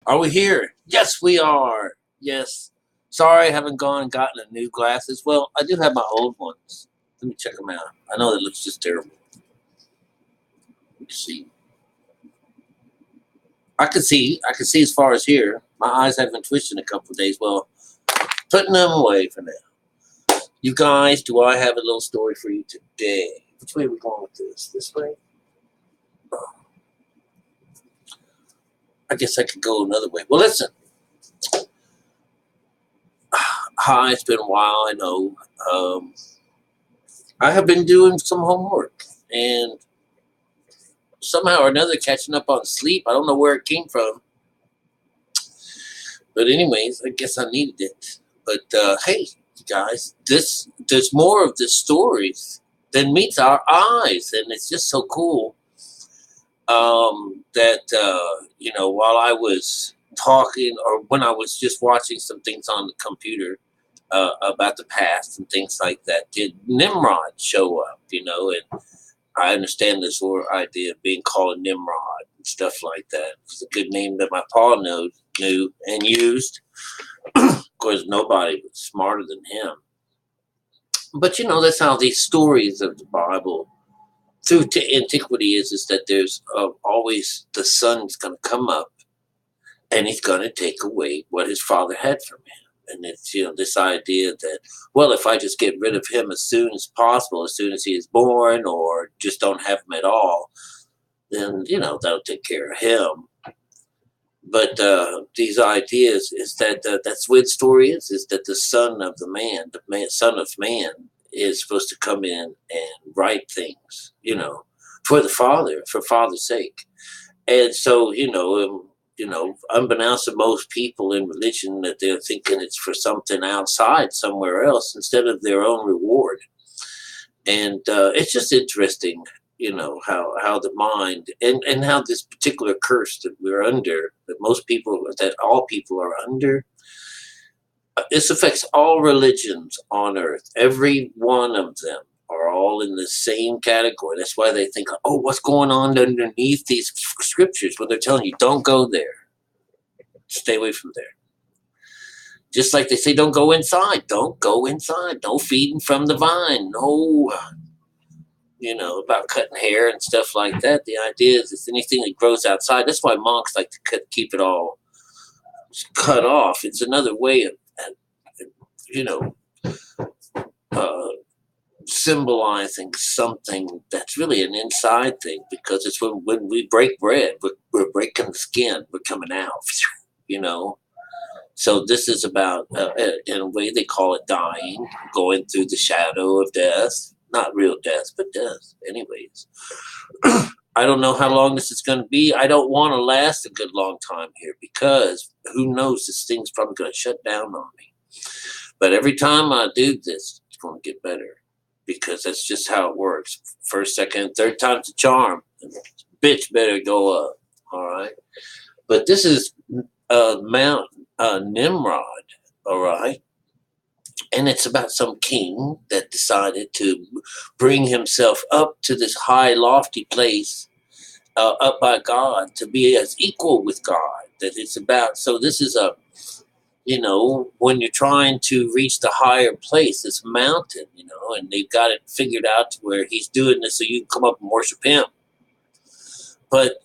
Are we here? Yes, we are. Yes. Sorry, I haven't gone and gotten a new glasses. Well, I do have my old ones. Let me check them out. I know that looks just terrible. Let's see. I can see. I can see as far as here. My eyes have been twitching a couple of days. Well, putting them away for now. You guys, do I have a little story for you today? Which way are we going with this? This way? Oh, I guess I could go another way. Well, listen. Hi, it's been a while. I know. I have been doing some homework and somehow or another catching up on sleep. I don't know where it came from. But anyways, I guess I needed it. But hey, you guys, there's more of this stories than meets our eyes, and it's just so cool that while I was talking or when I was just watching some things on the computer about the past and things like that, did Nimrod show up? And I understand this whole idea of being called Nimrod and stuff like that. It's a good name that my pa knew and used. Of course, nobody was smarter than him. But that's how these stories of the Bible through to antiquity is that there's always the son's going to come up and he's going to take away what his father had from him. And it's this idea that, well, if I just get rid of him as soon as possible, as soon as he is born, or just don't have him at all, then that'll take care of him. But these ideas is that that's where the story is that the son of son of man, is supposed to come in and right things, for the father, for father's sake. And so, unbeknownst to most people in religion, that they're thinking it's for something outside somewhere else instead of their own reward. And it's just interesting, how the mind and how this particular curse that we're under, that all people are under, this affects all religions on earth. Every one of them are all in the same category. That's why they think, oh, what's going on underneath these scriptures when they're telling you, don't go there. Stay away from there. Just like they say, don't go inside. Don't go inside. No feeding from the vine. No, about cutting hair and stuff like that. The idea is it's anything that grows outside. That's why monks like to keep it all cut off. It's another way of, you know, uh, symbolizing something that's really an inside thing, because it's when we break bread, we're breaking the skin, we're coming out, you know. So this is about, in a way, they call it dying, going through the shadow of death. Not real death, but death. Anyways, I don't know how long this is going to be. I don't want to last a good long time here, because who knows? This thing's probably going to shut down on me. But every time I do this, it's going to get better, because that's just how it works. First, second, third time's the charm. Bitch better go up. All right. But this is Mount Nimrod. All right. And it's about some king that decided to bring himself up to this high, lofty place, up by God, to be as equal with God. That it's about. So this is when you're trying to reach the higher place, this mountain, and they've got it figured out to where he's doing this so you can come up and worship him. But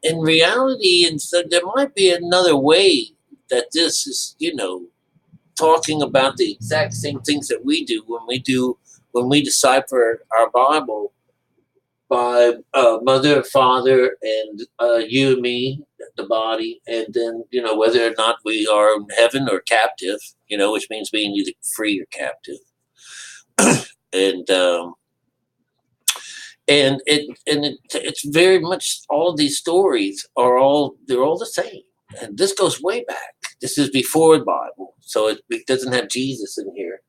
in reality, and so there might be another way that this is, talking about the exact same things that we do when we decipher our Bible by mother, father, and you and me, the body, and then whether or not we are in heaven or captive, which means being either free or captive, and it's very much, all of these stories they're all the same, and this goes way back. This is before the Bible, so it doesn't have Jesus in here,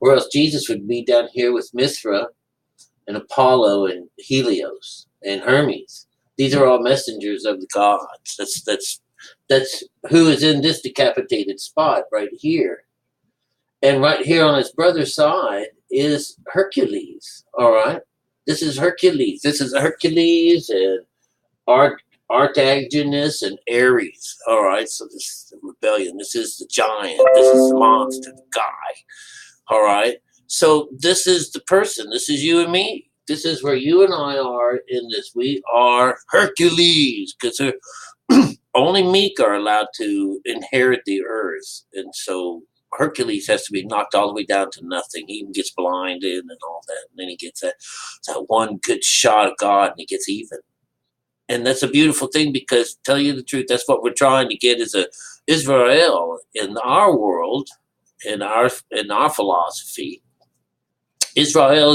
or else Jesus would be down here with Mithra and Apollo and Helios and Hermes. These are all messengers of the gods. That's who is in this decapitated spot right here. And right here on his brother's side is Hercules. All right. This is Hercules. This is Hercules and Artagonus and Aries. All right, so this is the rebellion. This is the giant. This is the monster, the guy. All right, so this is the person. This is you and me. This is where you and I are in this. We are Hercules, because only meek are allowed to inherit the earth. And so Hercules has to be knocked all the way down to nothing. He even gets blinded and all that. And then he gets that one good shot of God and he gets even. And that's a beautiful thing, because tell you the truth, that's what we're trying to get as a Israel in our world, in our philosophy. Israel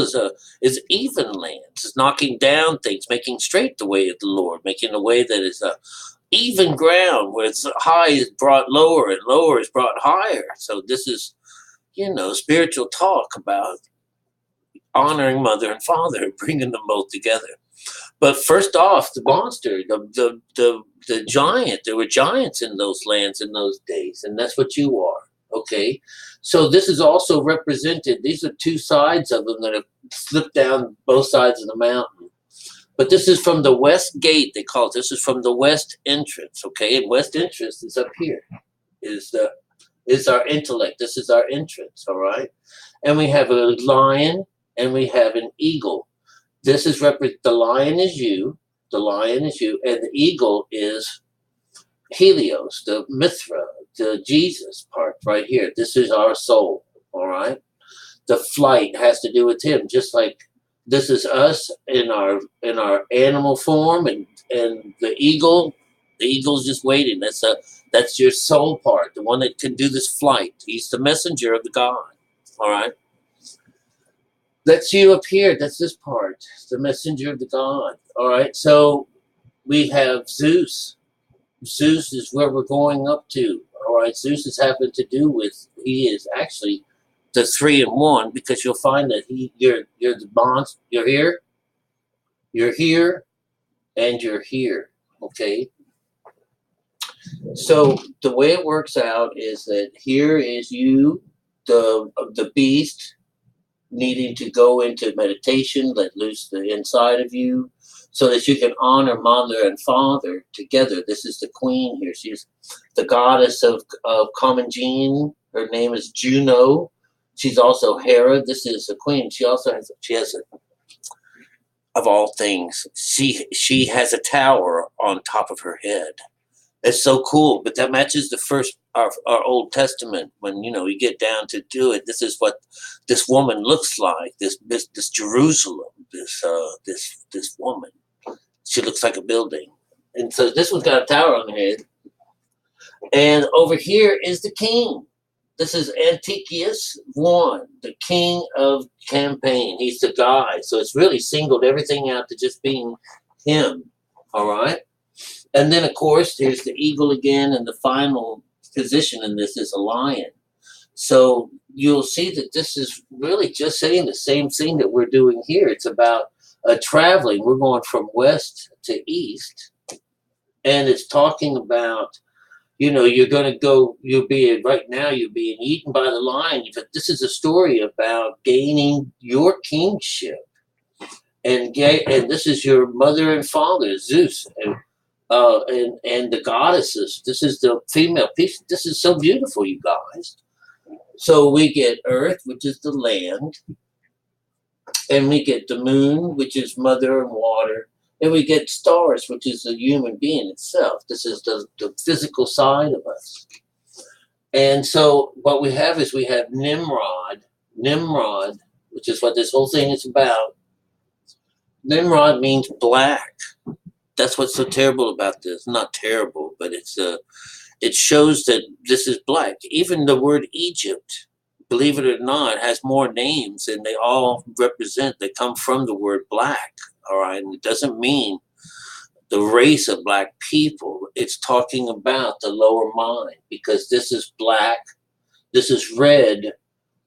is even lands. It's knocking down things, making straight the way of the Lord, making a way that is even ground, where it's high is brought lower and lower is brought higher. So this is, spiritual talk about honoring mother and father, bringing them both together. But first off, the monster, the giant, there were giants in those lands in those days, and that's what you are. Okay, so this is also represented. These are two sides of them that have slipped down both sides of the mountain. But this is from the west gate, they call it. This is from the west entrance, okay? And west entrance is up here, is our intellect. This is our entrance, all right? And we have a lion and we have an eagle. This is the lion is you, and the eagle is Helios, the Mithra, the Jesus part right here. This is our soul, all right? The flight has to do with him, just like this is us in our animal form, and the eagle's just waiting. That's your soul part, the one that can do this flight. He's the messenger of the God, all right? That's you up here. That's this part, the messenger of the God, all right? So we have Zeus. Zeus is where we're going up to, all right? Zeus is having to do with, he is actually the 3-in-1, because you'll find that you're the bonds. You're here, and you're here. Okay. So the way it works out is that here is you, the beast, needing to go into meditation, let loose the inside of you, so that you can honor mother and father together. This is the queen here. She's the goddess of common gene. Her name is Juno. She's also Hera. This is a queen. She has of all things, she has a tower on top of her head. It's so cool, but that matches the first our Old Testament. When you get down to do it, this is what this woman looks like. This Jerusalem. This woman. She looks like a building, and so this one's got a tower on her head. And over here is the king. This is Antiochus I, the king of Campaign. He's the guy. So it's really singled everything out to just being him. All right. And then, of course, there's the eagle again. And the final position in this is a lion. So you'll see that this is really just saying the same thing that we're doing here. It's about traveling. We're going from west to east. And it's talking about, you're going to go, right now you're being eaten by the lion. But this is a story about gaining your kingship. And this is your mother and father, Zeus, and the goddesses. This is the female piece. This is so beautiful, you guys. So we get earth, which is the land. And we get the moon, which is mother and water. And we get stars, which is the human being itself. This is the physical side of us. And so what we have is we have Nimrod, which is what this whole thing is about. Nimrod means black. That's what's so terrible about this. Not terrible, but it shows that this is black. Even the word Egypt, believe it or not, has more names, and they all they come from the word black. All right, and it doesn't mean the race of black people. It's talking about the lower mind, because this is black, this is red,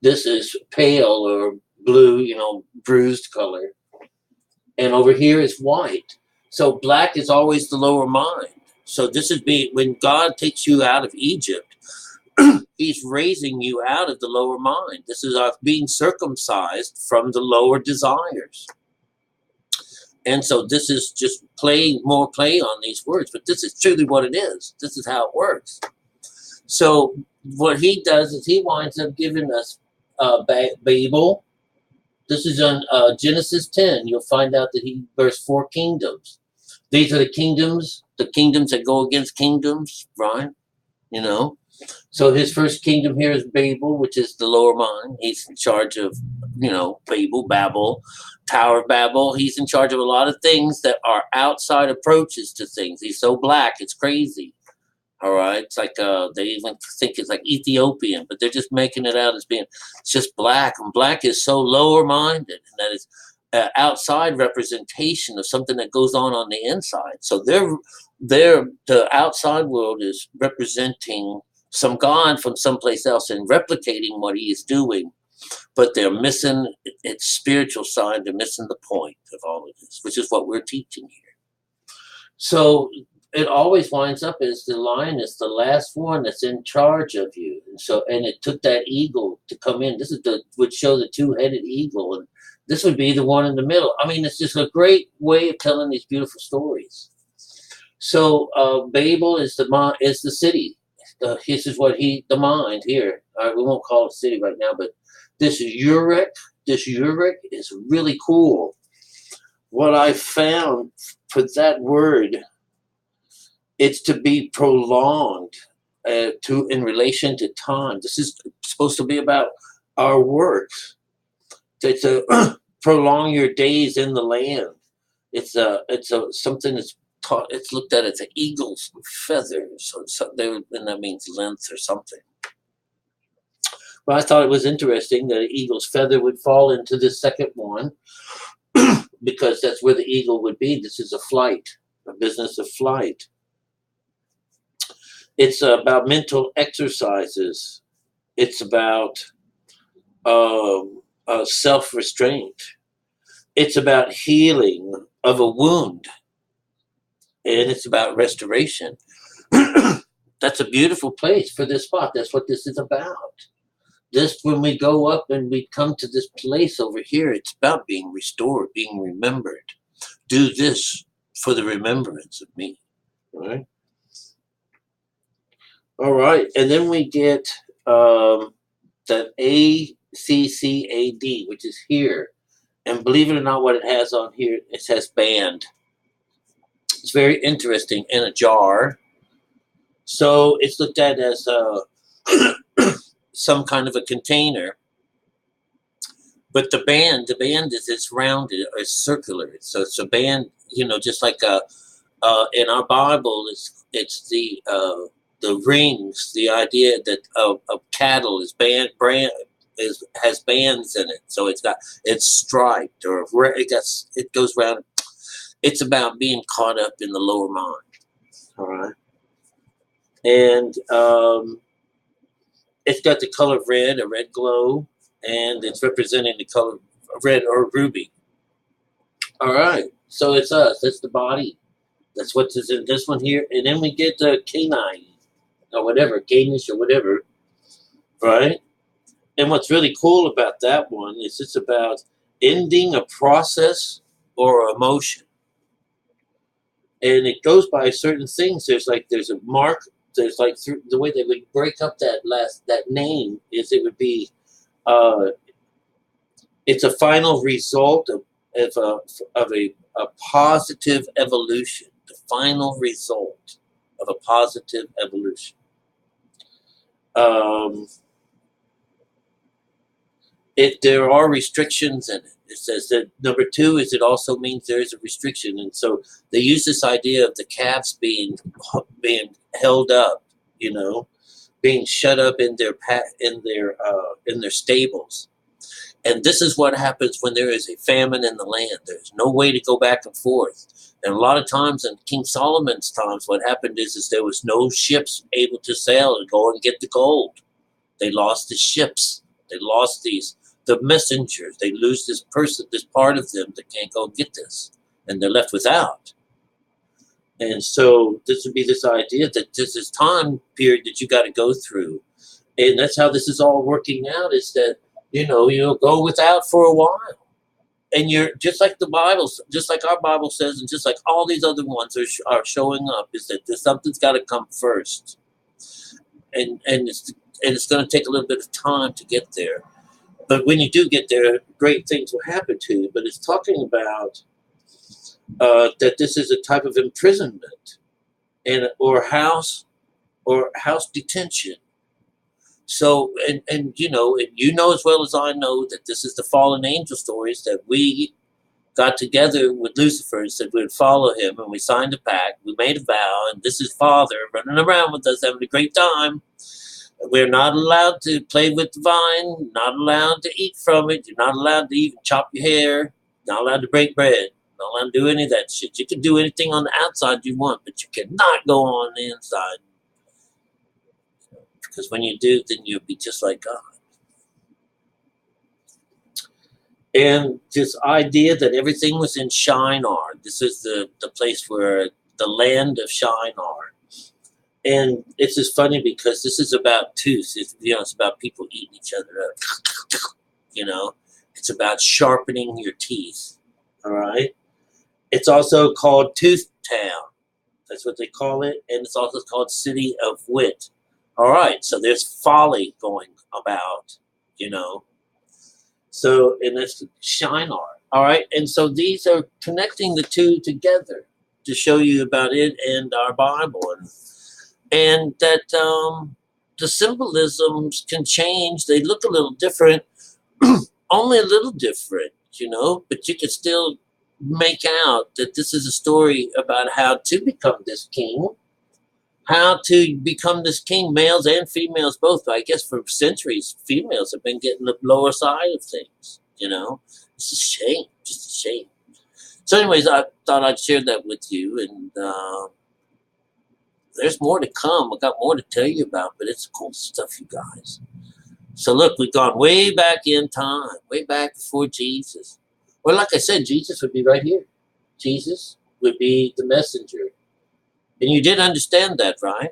this is pale or blue, bruised color, and over here is white. So black is always the lower mind. So this is when God takes you out of Egypt, he's raising you out of the lower mind. This is being circumcised from the lower desires. And so this is just more play on these words, but this is truly what it is. This is how it works. So what he does is he winds up giving us Babel. This is on Genesis 10. You'll find out that he births 4 kingdoms. These are the kingdoms that go against kingdoms, right? You know. So his first kingdom here is Babel, which is the lower mind. He's in charge of, Babel, Tower of Babel. He's in charge of a lot of things that are outside approaches to things. He's so black, it's crazy. All right, it's like they even think it's like Ethiopian, but they're just making it out as being it's just black, and black is so lower-minded, and that is outside representation of something that goes on the inside. So the outside world is representing some God from someplace else and replicating what he is doing, but they're missing its spiritual side. They're missing the point of all of this, which is what we're teaching here. So it always winds up as the lion is the last one that's in charge of you. And it took that eagle to come in. This is would show the 2-headed eagle, and this would be the one in the middle. I mean, it's just a great way of telling these beautiful stories. So Babel is the city. This is what the mind here. We won't call it a city right now, but this Uruk is really cool. What I found for that word, it's to be prolonged in relation to time. This is supposed to be about our works. It's a prolong your days in the land. It's something that's taught. It's looked at as an eagle's feather, and that means length or something. But I thought it was interesting that an eagle's feather would fall into the second one, because that's where the eagle would be. This is a business of flight. It's about mental exercises. It's about self-restraint. It's about healing of a wound. And it's about restoration. That's a beautiful place for this spot. That's what this is about. When we go up and we come to this place over here, it's about being restored, being remembered. Do this for the remembrance of me. All right. All right. And then we get that ACCAD, which is here. And believe it or not, what it has on here, it says band. It's very interesting, in a jar. So it's looked at as some kind of a container. But the band is rounded or circular. So it's a band, just like in our Bible, it's the rings. The idea that a cattle has bands in it. So it's striped, or it goes round. It's about being caught up in the lower mind. All right. And it's got the color red, a red glow, and it's representing the color red or ruby. All right. So it's us. That's the body. That's what's in this one here. And then we get the canine, or whatever, Danish or whatever. Right? And what's really cool about that one is it's about ending a process or emotion. And it goes by certain things. There's a mark. There's like the way they would break up that name is it would be, it's a final result of a positive evolution. The final result of a positive evolution. There are restrictions in it. It says that number 2 is it also means there is a restriction, and so they use this idea of the calves being held up, being shut up in their stables, and this is what happens when there is a famine in the land. There's no way to go back and forth, and a lot of times in King Solomon's times, what happened is there was no ships able to sail and go and get the gold. They lost the ships. They lost the messengers. They lose this part of them that can't go get this, and they're left without. And so this would be this idea that there's this time period that you got to go through, and that's how this is all working out. Is that you'll go without for a while, And you're just like the Bible, just like our Bible says, and just like all these other ones are showing up, is that there's something's got to come first, and it's going to take a little bit of time to get there. But when you do get there, great things will happen to you. But it's talking about that this is a type of imprisonment and or house detention. So and you know as well as I know that this is the fallen angel stories, that we got together with Lucifer and said we'd follow him, and we signed a pact, we made a vow, and this is Father running around with us having a great time. We're not allowed to play with the vine, not allowed to eat from it, you're not allowed to even chop your hair, not allowed to break bread, not allowed to do any of that shit. You can do anything on the outside you want, but you cannot go on the inside. Because when you do, then you'll be just like God. And this idea that everything was in Shinar, this is the place where the land of Shinar. And it's just funny because this is about tooth. It's about people eating each other up. It's about sharpening your teeth. All right. It's also called Tooth Town. That's what they call it. And it's also called City of Wit. All right. So there's folly going about, So, and that's Shinar. All right. And so these are connecting the two together to show you about it and our Bible. And that the symbolisms can change. They look a little different, only a little different, but you can still make out that this is a story about how to become this king, males and females both. But I guess for centuries, females have been getting the lower side of things, It's a shame, just a shame. So anyways, I thought I'd share that with you, and there's more to come. I got more to tell you about, but it's cool stuff, you guys. So look, we've gone way back in time, way back before Jesus. Well, like I said, Jesus would be right here. Jesus would be the messenger. And you did understand that, right?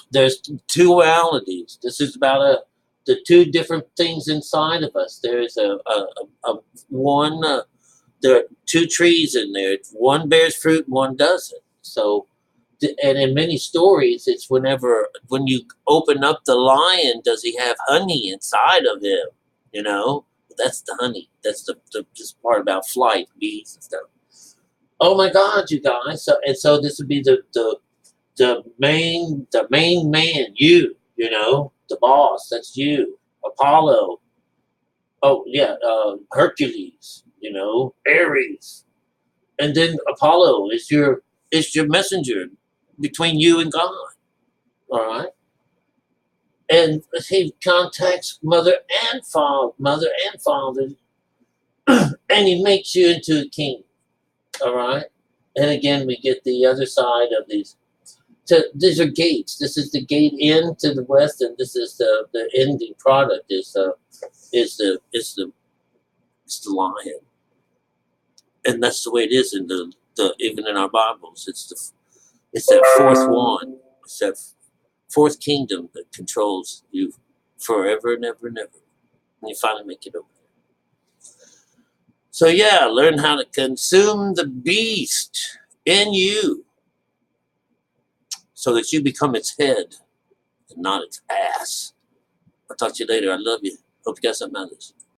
There's two dualities. This is about the two different things inside of us. There's one, there are two trees in there. One bears fruit, one doesn't. So, and in many stories, it's when you open up the lion, does he have honey inside of him? That's the honey. That's the just part about flight, bees and stuff. Oh my God, you guys! So this would be the main man, the boss. That's you, Apollo. Oh yeah, Hercules. Ares, and then Apollo is your messenger between you and God. All right. And he contacts mother and father, and he makes you into a king. All right. And again, we get the other side of these. So these are gates. This is the gate into the west, and this is the ending product is the lion. And that's the way it is in the even in our Bibles. It's that fourth one. It's that fourth kingdom that controls you forever and ever and ever. And you finally make it over there. So yeah, learn how to consume the beast in you so that you become its head and not its ass. I'll talk to you later. I love you. Hope you got something out of this.